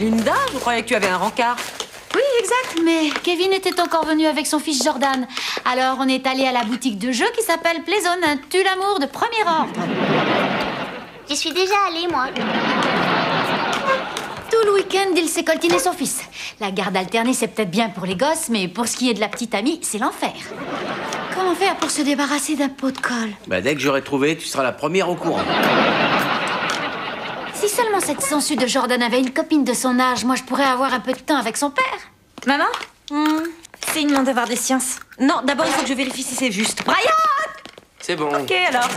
Linda, je croyais que tu avais un rencard. Oui, exact, mais Kevin était encore venu avec son fils Jordan. Alors on est allé à la boutique de jeux qui s'appelle Playzone, un tue l'amour de premier ordre. J'y suis déjà allée, moi. Tout le week-end, il s'est coltiné son fils. La garde alternée, c'est peut-être bien pour les gosses, mais pour ce qui est de la petite amie, c'est l'enfer. Comment faire pour se débarrasser d'un pot de colle? Bah, dès que j'aurai trouvé, tu seras la première au courant. Si seulement cette sangsue de Jordan avait une copine de son âge, moi je pourrais avoir un peu de temps avec son père. Maman signe mon devoir des sciences. Non, d'abord, il faut que je vérifie si c'est juste. Brian! C'est bon. Ok, alors.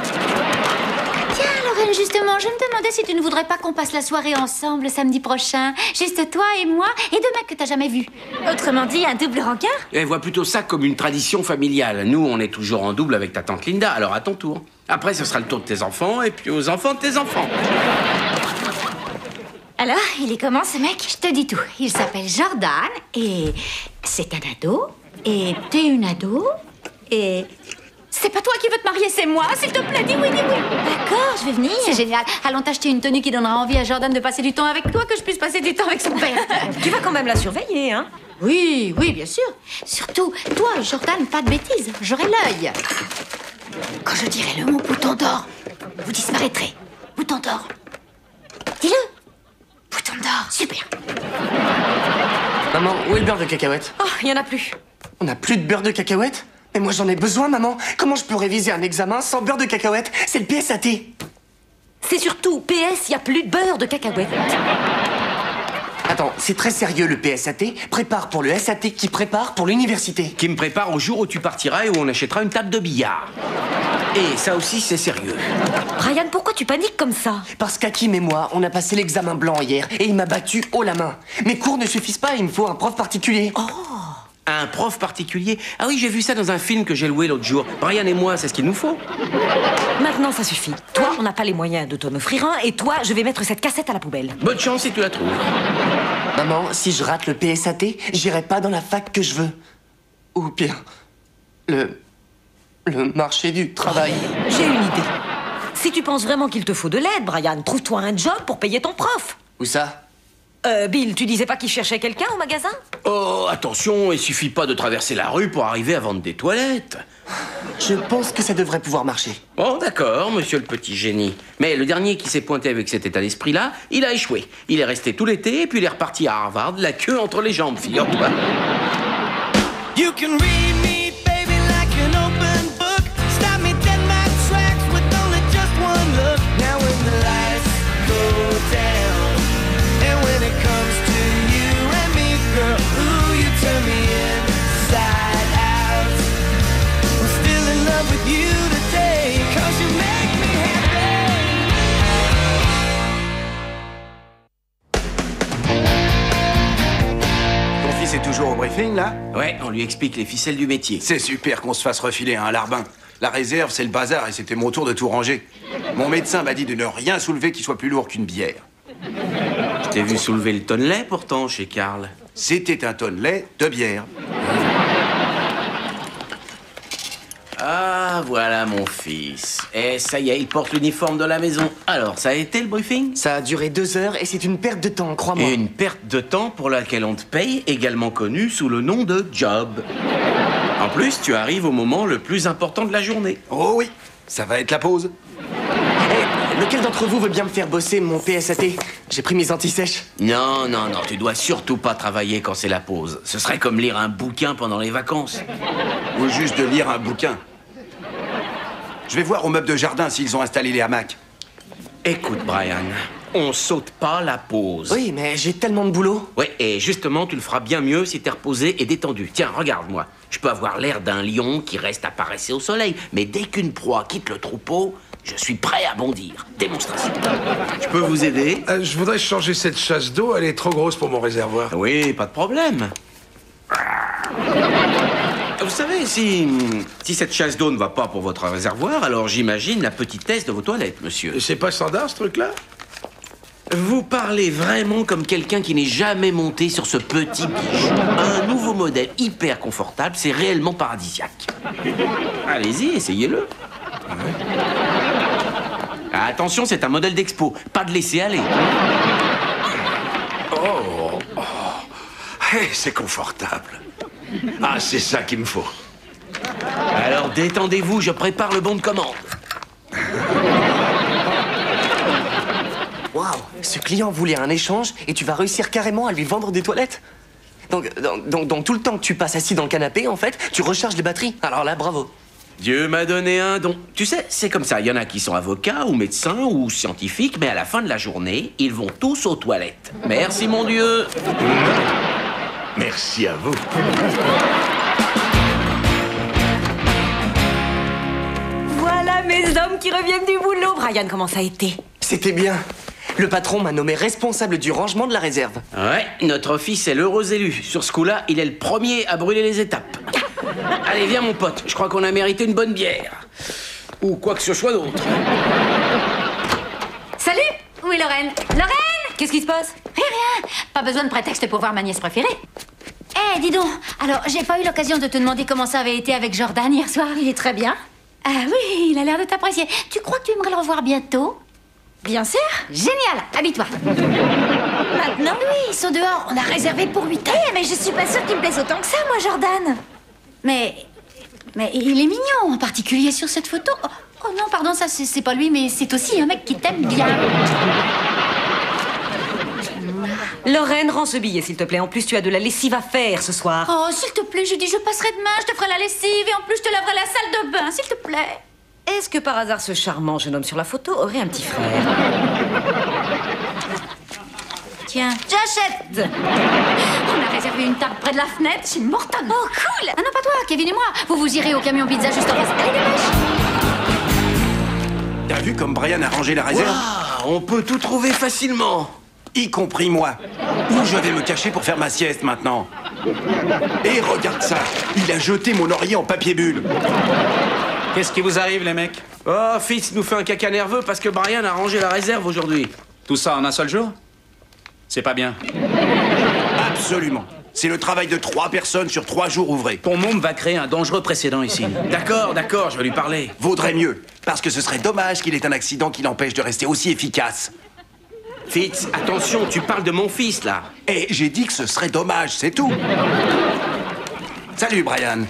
Tiens, Lorraine, justement, je me demandais si tu ne voudrais pas qu'on passe la soirée ensemble samedi prochain. Juste toi et moi et deux mecs que t'as jamais vus. Autrement dit, un double rencard? Elle voit plutôt ça comme une tradition familiale. Nous, on est toujours en double avec ta tante Linda, alors à ton tour. Après, ce sera le tour de tes enfants, et puis aux enfants de tes enfants. Alors, il est comment, ce mec? Je te dis tout. Il s'appelle Jordan et c'est un ado. Et t'es une ado. Et c'est pas toi qui veux te marier, c'est moi. S'il te plaît, dis oui, dis oui. D'accord, je vais venir. C'est génial. Allons t'acheter une tenue qui donnera envie à Jordan de passer du temps avec toi, que je puisse passer du temps avec son père. Tu vas quand même la surveiller, hein? Oui, oui, bien sûr. Surtout, toi, Jordan, pas de bêtises. J'aurai l'œil. Quand je dirai le mot bouton d'or, vous disparaîtrez. Bouton d'or. Dis-le. Bouton d'or. Super. Maman, où est le beurre de cacahuète? Oh, il y en a plus. On n'a plus de beurre de cacahuète? Mais moi j'en ai besoin, maman. Comment je peux réviser un examen sans beurre de cacahuète? C'est le PSAT. C'est surtout, PS, il n'y a plus de beurre de cacahuète. Attends, c'est très sérieux le PSAT. Prépare pour le SAT qui prépare pour l'université. Qui me prépare au jour où tu partiras et où on achètera une table de billard. Et ça aussi, c'est sérieux. Brian, pourquoi tu paniques comme ça? Parce qu'Hakim et moi, on a passé l'examen blanc hier et il m'a battu haut la main. Mes cours ne suffisent pas, il me faut un prof particulier. Oh. Un prof particulier? Ah oui, j'ai vu ça dans un film que j'ai loué l'autre jour. Brian et moi, c'est ce qu'il nous faut. Maintenant, ça suffit. Toi, on n'a pas les moyens de t'en offrir un, et toi, je vais mettre cette cassette à la poubelle. Bonne chance si tu la trouves. Maman, si je rate le PSAT, j'irai pas dans la fac que je veux. Ou pire, le marché du travail. J'ai une idée. Si tu penses vraiment qu'il te faut de l'aide, Brian, trouve-toi un job pour payer ton prof. Où ça? Bill, tu disais pas qu'il cherchait quelqu'un au magasin? Oh, attention, il suffit pas de traverser la rue pour arriver à vendre des toilettes. Je pense que ça devrait pouvoir marcher. Bon, d'accord, monsieur le petit génie. Mais le dernier qui s'est pointé avec cet état d'esprit-là, il a échoué. Il est resté tout l'été et puis il est reparti à Harvard, la queue entre les jambes, figure-toi. You can read me, baby, like an open book. Stop me dead in my tracks with only just one look. Now when the lights go down, and when it comes to you and me, girl, ooh, you turn me inside out. I'm still in love with you today, 'cause you make me happy. Ton fils est toujours au briefing, là? Ouais, on lui explique les ficelles du métier. C'est super qu'on se fasse refiler un larbin. La réserve, c'est le bazar et c'était mon tour de tout ranger. Mon médecin m'a dit de ne rien soulever qui soit plus lourd qu'une bière. Je t'ai vu soulever le tonnelet, pourtant, chez Karl. C'était un tonnelet de bière. Ah, voilà mon fils. Et ça y est, il porte l'uniforme de la maison. Alors, ça a été le briefing? Ça a duré 2 heures et c'est une perte de temps, crois-moi. Une perte de temps pour laquelle on te paye, également connue sous le nom de job. En plus, tu arrives au moment le plus important de la journée. Oh oui, ça va être la pause. Lequel d'entre vous veut bien me faire bosser mon PSAT? J'ai pris mes anti-sèches. Non, non, non, tu dois surtout pas travailler quand c'est la pause. Ce serait comme lire un bouquin pendant les vacances. Ou juste de lire un bouquin. Je vais voir au meuble de jardin s'ils ont installé les hamacs. Écoute, Brian, on saute pas la pause. Oui, mais j'ai tellement de boulot. Ouais, et justement, tu le feras bien mieux si t'es reposé et détendu. Tiens, regarde-moi. Je peux avoir l'air d'un lion qui reste à paresser au soleil, mais dès qu'une proie quitte le troupeau, je suis prêt à bondir. Démonstration. Je peux vous aider? Je voudrais changer cette chasse d'eau, elle est trop grosse pour mon réservoir. Oui, pas de problème. Vous savez, si cette chasse d'eau ne va pas pour votre réservoir, alors j'imagine la petitesse de vos toilettes, monsieur. C'est pas standard, ce truc-là? Vous parlez vraiment comme quelqu'un qui n'est jamais monté sur ce petit bijou. Un nouveau modèle hyper confortable, c'est réellement paradisiaque. Allez-y, essayez-le. Attention, c'est un modèle d'expo, pas de laisser aller. Oh, C'est confortable. Ah, c'est ça qu'il me faut. Alors détendez-vous, je prépare le bon de commande. Waouh, ce client voulait un échange et tu vas réussir carrément à lui vendre des toilettes. Donc tout le temps que tu passes assis dans le canapé, en fait, tu recharges les batteries. Alors là, bravo. Dieu m'a donné un don. Tu sais, c'est comme ça. Il y en a qui sont avocats ou médecins ou scientifiques, mais à la fin de la journée, ils vont tous aux toilettes. Merci mon Dieu. Merci à vous. Voilà mes hommes qui reviennent du boulot. Brian, comment ça a été? C'était bien. Le patron m'a nommé responsable du rangement de la réserve. Ouais, notre fils est l'heureux élu. Sur ce coup-là, il est le premier à brûler les étapes. Allez, viens mon pote, je crois qu'on a mérité une bonne bière. Ou quoi que ce soit d'autre. Salut! Où est Lorraine? Lorraine! Qu'est-ce qui se passe? Rien. Pas besoin de prétexte pour voir ma nièce préférée. Eh, dis donc. Alors, j'ai pas eu l'occasion de te demander comment ça avait été avec Jordan hier soir. Il est très bien. Ah oui, il a l'air de t'apprécier. Tu crois que tu aimerais le revoir bientôt? Bien sûr. Génial, habille-toi. Maintenant? Oui, ils sont dehors, on a réservé pour 8 ans. Eh, mais je suis pas sûre qu'il me plaise autant que ça, moi, Jordan. Mais il est mignon, en particulier sur cette photo. Oh non, pardon, ça c'est pas lui, mais c'est aussi un mec qui t'aime bien. Lorraine, rends ce billet, s'il te plaît. En plus, tu as de la lessive à faire ce soir. Oh, s'il te plaît, je dis je passerai demain, je te ferai la lessive et en plus je te laverai la salle de bain, s'il te plaît. Est-ce que par hasard ce charmant jeune homme sur la photo aurait un petit frère? Tiens, j'achète. On a réservé une table près de la fenêtre chez Morton. Oh, cool. Ah non, pas toi, Kevin et moi. Vous irez au camion pizza juste en face. Allez, dépêche. T'as vu comme Brian a rangé la réserve? Ah, on peut tout trouver facilement. Y compris moi. Où je vais me cacher pour faire ma sieste maintenant? Et regarde ça, il a jeté mon oreiller en papier bulle. Qu'est-ce qui vous arrive, les mecs? Oh, Fitz nous fait un caca nerveux parce que Brian a rangé la réserve aujourd'hui. Tout ça en un seul jour? C'est pas bien. Absolument. C'est le travail de 3 personnes sur 3 jours ouvrés. Ton môme va créer un dangereux précédent ici. D'accord, je vais lui parler. Vaudrait mieux, parce que ce serait dommage qu'il ait un accident qui l'empêche de rester aussi efficace. Fitz, attention, tu parles de mon fils, là. Et j'ai dit que ce serait dommage, c'est tout. Salut, Brian.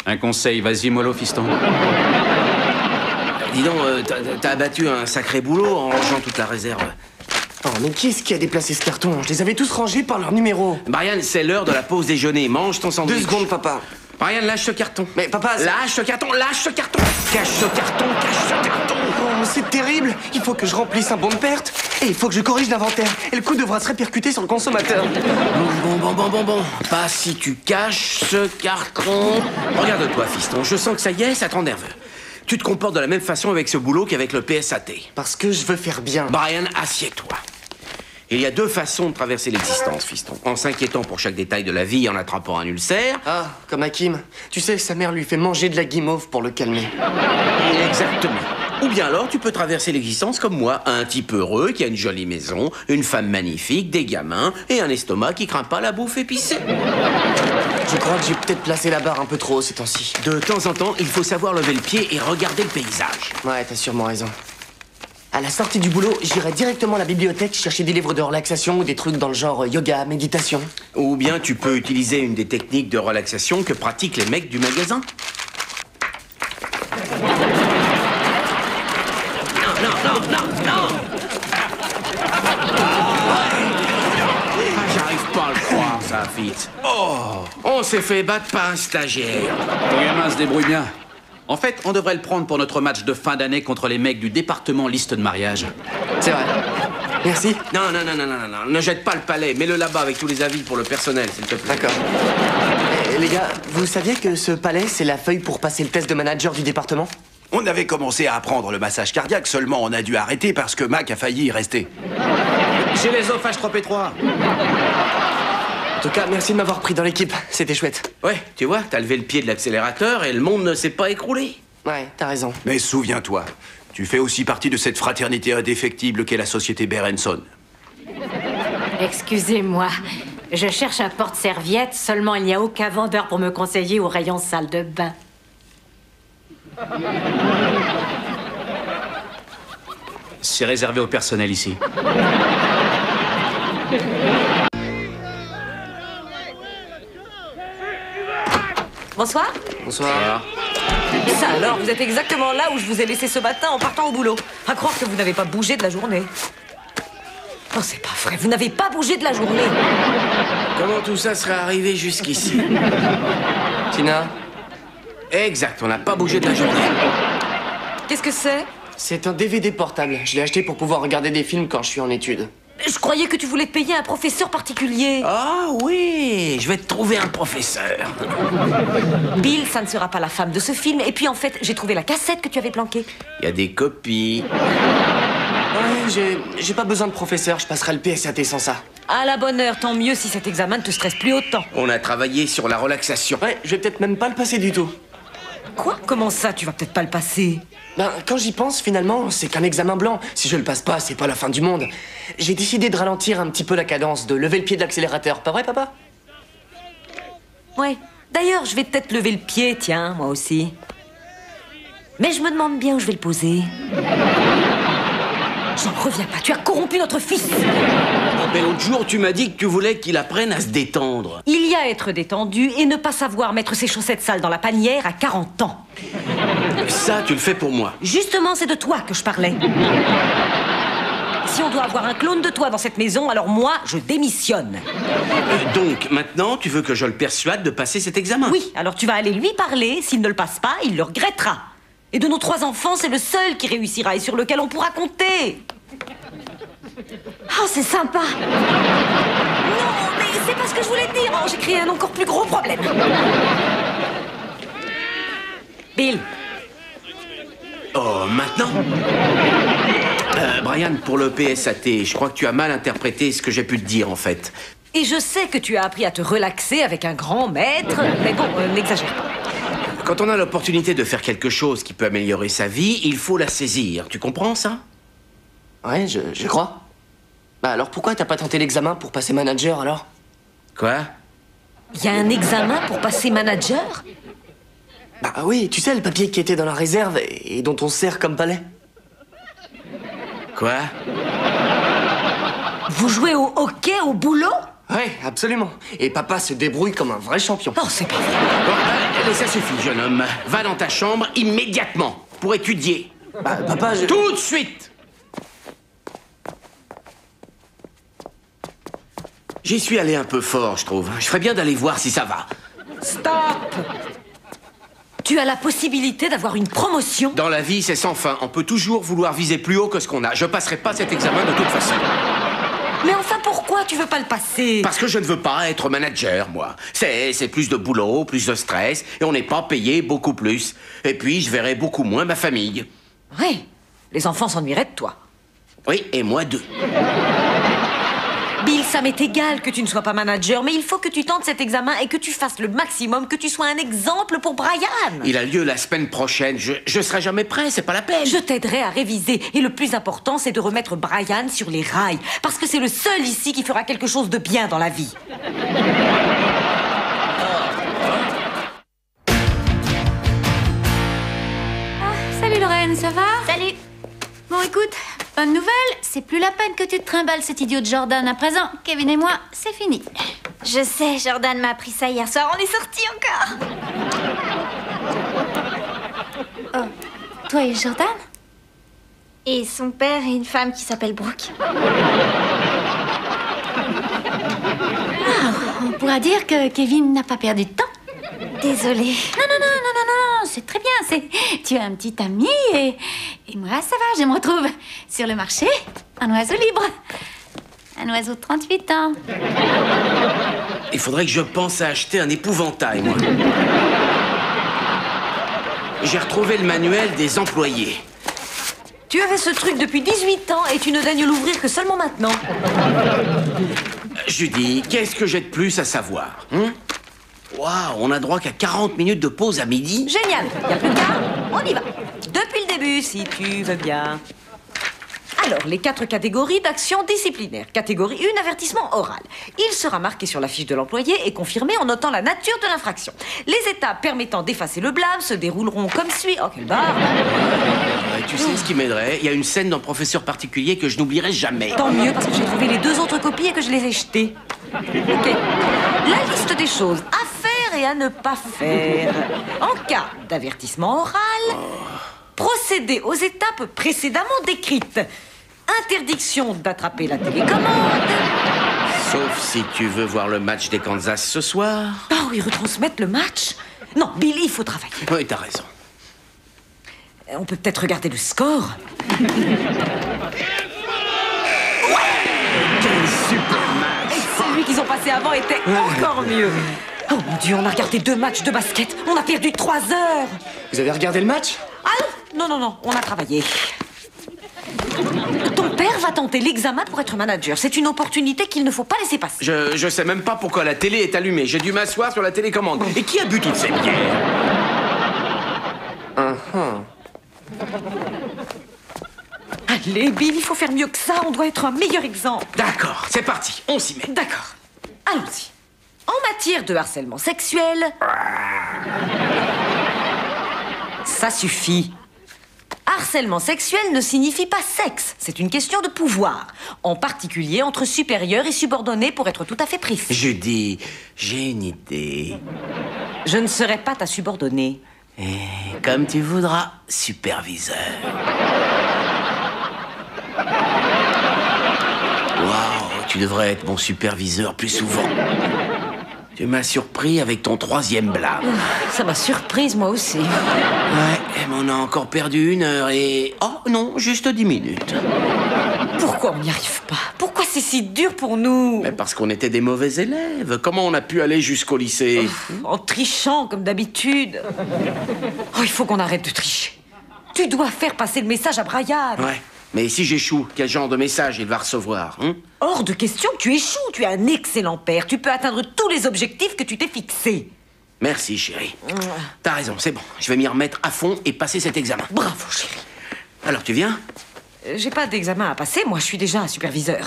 Un conseil, vas-y, mollo, fiston. Dis donc, t'as abattu un sacré boulot en rangeant toute la réserve. Oh, mais qui est-ce qui a déplacé ce carton? Je les avais tous rangés par leur numéro. Brian, c'est l'heure de la pause déjeuner. Mange ton sandwich. 2 secondes, papa. Brian, lâche ce carton. Mais papa, Lâche ce carton, lâche ce carton. Cache ce carton, cache ce carton. Oh, c'est terrible. Il faut que je remplisse un bon de perte. Et il faut que je corrige l'inventaire. Et le coût devra se répercuter sur le consommateur. Bon. Pas si tu caches ce carton. Regarde-toi, fiston. Je sens que ça y est, ça te rend nerveux. Tu te comportes de la même façon avec ce boulot qu'avec le PSAT. Parce que je veux faire bien. Brian, assieds-toi. Il y a 2 façons de traverser l'existence, fiston. En s'inquiétant pour chaque détail de la vie et en attrapant un ulcère. Ah, comme Hakim. Tu sais, sa mère lui fait manger de la guimauve pour le calmer. Exactement. Ou bien alors, tu peux traverser l'existence comme moi, un type heureux qui a une jolie maison, une femme magnifique, des gamins et un estomac qui craint pas la bouffe épicée. Je crois que j'ai peut-être placé la barre un peu trop haut ces temps-ci. De temps en temps, il faut savoir lever le pied et regarder le paysage. Ouais, t'as sûrement raison. À la sortie du boulot, j'irai directement à la bibliothèque chercher des livres de relaxation ou des trucs dans le genre yoga, méditation. Ou bien tu peux utiliser une des techniques de relaxation que pratiquent les mecs du magasin. Non. J'arrive pas à le croire, ça, Fitz. Oh, on s'est fait battre par un stagiaire. Ton gamin se débrouille bien. En fait, on devrait le prendre pour notre match de fin d'année contre les mecs du département liste de mariage. C'est vrai. Merci. Non, ne jette pas le palais. Mets-le là-bas avec tous les avis pour le personnel, s'il te plaît. D'accord. Les gars, vous saviez que ce palais, c'est la feuille pour passer le test de manager du département? On avait commencé à apprendre le massage cardiaque, seulement on a dû arrêter parce que Mac a failli y rester. J'ai les os H3P3. En tout cas, merci de m'avoir pris dans l'équipe. C'était chouette. Ouais, tu vois, t'as levé le pied de l'accélérateur et le monde ne s'est pas écroulé. Ouais, t'as raison. Mais souviens-toi, tu fais aussi partie de cette fraternité indéfectible qu'est la société Berenson. Excusez-moi, je cherche un porte-serviette, seulement il n'y a aucun vendeur pour me conseiller au rayon salle de bain. C'est réservé au personnel ici. Bonsoir. Bonsoir. Ça alors, vous êtes exactement là où je vous ai laissé ce matin en partant au boulot. À croire que vous n'avez pas bougé de la journée. Oh, c'est pas vrai, vous n'avez pas bougé de la journée. Comment tout ça serait arrivé jusqu'ici? Tina, Exact, on n'a pas bougé de la journée. Qu'est-ce que c'est? c'est un DVD portable. Je l'ai acheté pour pouvoir regarder des films quand je suis en études. Je croyais que tu voulais te payer un professeur particulier. Ah oui, je vais te trouver un professeur. Bill, ça ne sera pas la femme de ce film. Et puis en fait, j'ai trouvé la cassette que tu avais planquée. Il y a des copies. Ouais, j'ai pas besoin de professeur, je passerai le PSAT sans ça. À la bonne heure, tant mieux si cet examen ne te stresse plus autant. On a travaillé sur la relaxation. Ouais, je vais peut-être même pas le passer du tout. Quoi? Comment ça, tu vas peut-être pas le passer? Ben, quand j'y pense, finalement, c'est qu'un examen blanc. Si je le passe pas, c'est pas la fin du monde. J'ai décidé de ralentir un petit peu la cadence, de lever le pied de l'accélérateur. Pas vrai, papa? Ouais. D'ailleurs, je vais peut-être lever le pied, tiens, moi aussi. Mais je me demande bien où je vais le poser. J'en reviens pas, tu as corrompu notre fils. Mais l'autre jour, tu m'as dit que tu voulais qu'il apprenne à se détendre. Il y a être détendu et ne pas savoir mettre ses chaussettes sales dans la panière à 40 ans. Ça, tu le fais pour moi. Justement, c'est de toi que je parlais. Si on doit avoir un clone de toi dans cette maison, alors moi, je démissionne. Donc, maintenant, tu veux que je le persuade de passer cet examen? Oui, alors tu vas aller lui parler. S'il ne le passe pas, il le regrettera. Et de nos 3 enfants, c'est le seul qui réussira et sur lequel on pourra compter. Oh, c'est sympa. Non, mais c'est pas ce que je voulais dire. Oh, j'ai créé un encore plus gros problème. Bill. Oh, maintenant? Brian, pour le PSAT, je crois que tu as mal interprété ce que j'ai pu te dire, en fait. Et je sais que tu as appris à te relaxer avec un grand maître. Mais bon, n'exagère pas. Quand on a l'opportunité de faire quelque chose qui peut améliorer sa vie, il faut la saisir. Tu comprends ça? Ouais, je crois. Bah alors pourquoi t'as pas tenté l'examen pour passer manager, alors? Quoi? Il y a un examen pour passer manager? Bah oui, tu sais, le papier qui était dans la réserve et dont on sert comme palais. Quoi? Vous jouez au hockey au boulot? Ouais, absolument. Et papa se débrouille comme un vrai champion. Oh, c'est pas vrai. Bon, allez, ça suffit, jeune homme. Va dans ta chambre immédiatement pour étudier. Bah, papa, je... Tout de suite! J'y suis allé un peu fort, je trouve. Je ferais bien d'aller voir si ça va. Stop! Tu as la possibilité d'avoir une promotion. Dans la vie, c'est sans fin. On peut toujours vouloir viser plus haut que ce qu'on a. Je passerai pas cet examen de toute façon. Mais enfin, pourquoi tu veux pas le passer? Parce que je ne veux pas être manager, moi. C'est plus de boulot, plus de stress, et on n'est pas payé beaucoup plus. Et puis, je verrai beaucoup moins ma famille. Oui, les enfants s'ennuieraient de toi. Oui, et moi d'eux. Bill, ça m'est égal que tu ne sois pas manager, mais il faut que tu tentes cet examen et que tu fasses le maximum, que tu sois un exemple pour Brian. Il a lieu la semaine prochaine. Je serai jamais prêt, c'est pas la peine. Je t'aiderai à réviser. Et le plus important, c'est de remettre Brian sur les rails. Parce que c'est le seul ici qui fera quelque chose de bien dans la vie. Salut Lorraine, ça va? Salut. Bon, écoute, bonne nouvelle, c'est plus la peine que tu te trimbales cet idiot de Jordan. À présent, Kevin et moi, c'est fini. Je sais, Jordan m'a appris ça hier soir. On est sortis encore. Oh, toi et Jordan? Et son père et une femme qui s'appelle Brooke. Ah, on pourra dire que Kevin n'a pas perdu de temps. Désolée. Non, c'est très bien. Tu as un petit ami et moi, ça va, je me retrouve sur le marché, un oiseau libre. Un oiseau de 38 ans. Il faudrait que je pense à acheter un épouvantail, moi. J'ai retrouvé le manuel des employés. Tu avais ce truc depuis 18 ans et tu ne daignes l'ouvrir que seulement maintenant. Judy, qu'est-ce que j'ai de plus à savoir, Waouh, on a droit qu'à 40 minutes de pause à midi? Génial. Y a plus tard, on y va. Depuis le début, si tu veux bien. Alors, les 4 catégories d'action disciplinaire. Catégorie 1, avertissement oral. Il sera marqué sur la fiche de l'employé et confirmé en notant la nature de l'infraction. Les étapes permettant d'effacer le blâme se dérouleront comme suit. Oh, quelle barre! Tu sais ce qui m'aiderait? Il y a une scène dans Professeur particulier que je n'oublierai jamais. Tant mieux, parce que j'ai trouvé les 2 autres copies et que je les ai jetées. Ok. La liste des choses à faire et à ne pas faire. En cas d'avertissement oral, procéder aux étapes précédemment décrites. Interdiction d'attraper la télécommande. Sauf si tu veux voir le match des Kansas ce soir. Oh, ils retransmettent le match? Non, Billy, il faut travailler. Oui, t'as raison. On peut peut-être regarder le score. Quel super match! Et celui qu'ils ont passé avant était encore mieux. Oh mon Dieu, on a regardé 2 matchs de basket. On a perdu 3 heures. Vous avez regardé le match? Ah non, on a travaillé. Ton père va tenter l'examen pour être manager. C'est une opportunité qu'il ne faut pas laisser passer. Je sais même pas pourquoi la télé est allumée. J'ai dû m'asseoir sur la télécommande. Et qui a bu toutes ces bières? Allez, Bill, il faut faire mieux que ça. On doit être un meilleur exemple. D'accord, c'est parti. On s'y met. D'accord. Allons-y. En matière de harcèlement sexuel... Ça suffit. Harcèlement sexuel ne signifie pas sexe. C'est une question de pouvoir. En particulier entre supérieurs et subordonnés, pour être tout à fait précis. Judy, j'ai une idée. Je ne serai pas ta subordonnée. Et comme tu voudras, superviseur. Waouh, tu devrais être mon superviseur plus souvent. Tu m'as surpris avec ton 3e blâme. Ça m'a surprise, moi aussi. Ouais, mais on a encore perdu 1 heure et... Oh non, juste 10 minutes. Pourquoi on n'y arrive pas? Pourquoi c'est si dur pour nous? Mais parce qu'on était des mauvais élèves. Comment on a pu aller jusqu'au lycée? En trichant, comme d'habitude. Oh, il faut qu'on arrête de tricher. Tu dois faire passer le message à Brian. Ouais, mais si j'échoue, quel genre de message il va recevoir, hein? Hors de question que tu échoues. Tu es un excellent père. Tu peux atteindre tous les objectifs que tu t'es fixés. Merci, chérie. T'as raison, c'est bon. Je vais m'y remettre à fond et passer cet examen. Bravo, chérie. Alors, tu viens? J'ai pas d'examen à passer. Moi, je suis déjà un superviseur.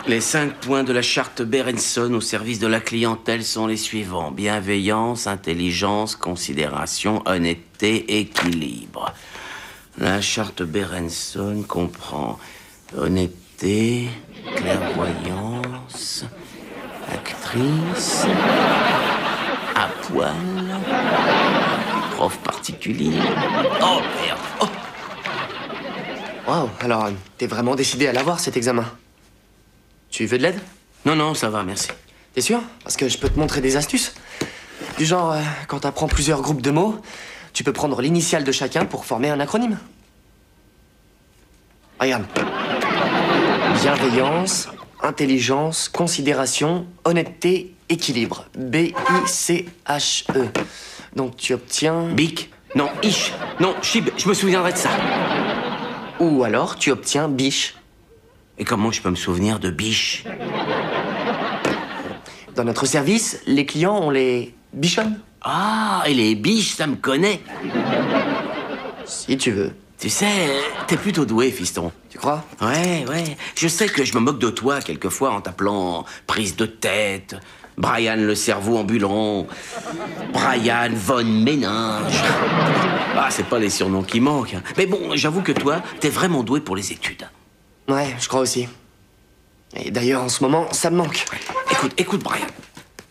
Les 5 points de la charte Berenson au service de la clientèle sont les suivants. Bienveillance, intelligence, considération, honnêteté, équilibre. La charte Berenson comprend honnêteté, clairvoyance, actrice, à poil, prof particulier. Oh merde! Oh. Waouh, alors t'es vraiment décidé à l'avoir cet examen? Tu veux de l'aide? Non, ça va, merci. T'es sûr? Parce que je peux te montrer des astuces. Du genre, quand t'apprends plusieurs groupes de mots, tu peux prendre l'initiale de chacun pour former un acronyme. Regarde. Bienveillance, intelligence, considération, honnêteté, équilibre. B-I-C-H-E. Donc tu obtiens... Bic? Non, Ish. Non, Chib, je me souviendrai de ça. Ou alors tu obtiens biche. Et comment je peux me souvenir de biche? Dans notre service, les clients, on les bichonne. Ah, et les biches, ça me connaît. Si tu veux. Tu sais, t'es plutôt doué, fiston. Tu crois? Ouais. Je sais que je me moque de toi quelquefois en t'appelant prise de tête, Brian le cerveau ambulant, Brian von Ménage. Ah, c'est pas les surnoms qui manquent. Mais bon, j'avoue que toi, t'es vraiment doué pour les études. Ouais, je crois aussi. Et d'ailleurs, en ce moment, ça me manque. Écoute, Brian.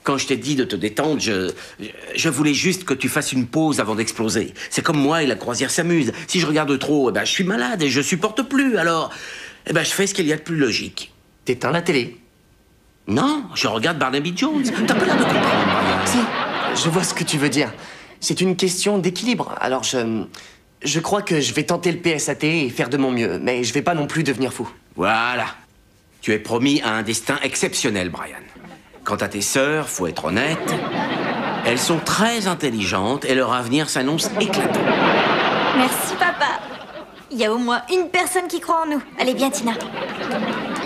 Quand je t'ai dit de te détendre, je voulais juste que tu fasses une pause avant d'exploser. C'est comme moi et la croisière s'amuse. Si je regarde trop, je suis malade et je supporte plus. Alors, je fais ce qu'il y a de plus logique. T'éteins la télé. Non, je regarde Barnaby Jones. T'as pas l'air de comprendre, Brian. Si, je vois ce que tu veux dire. C'est une question d'équilibre. Alors, je crois que je vais tenter le PSAT et faire de mon mieux. Mais je vais pas non plus devenir fou. Voilà. Tu es promis à un destin exceptionnel, Brian. Quant à tes sœurs, faut être honnête, elles sont très intelligentes et leur avenir s'annonce éclatant. Merci, papa. Il y a au moins une personne qui croit en nous. Allez, bien, Tina.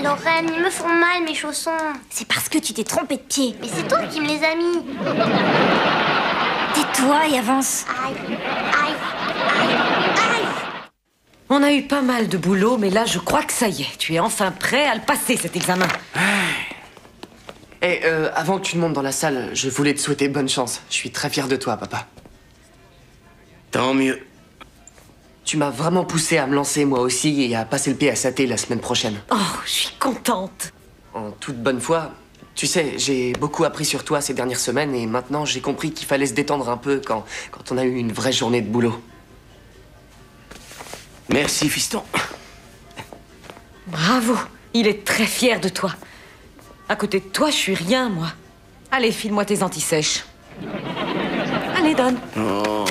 Lorraine, ils me font mal, mes chaussons. C'est parce que tu t'es trompé de pied. Mais c'est toi qui me les as mis. Tais-toi et avance. Aïe. On a eu pas mal de boulot, mais là, je crois que ça y est. Tu es enfin prêt à le passer, cet examen. Et avant que tu ne montes dans la salle, je voulais te souhaiter bonne chance. Je suis très fier de toi, papa. Tant mieux. Tu m'as vraiment poussé à me lancer moi aussi et à passer le PSAT la semaine prochaine. Oh, je suis contente. En toute bonne foi, tu sais, j'ai beaucoup appris sur toi ces dernières semaines et maintenant j'ai compris qu'il fallait se détendre un peu quand on a eu une vraie journée de boulot. Merci, fiston. Bravo, il est très fier de toi. À côté de toi, je suis rien, moi. Allez, file-moi tes antisèches. Allez, donne. Oh.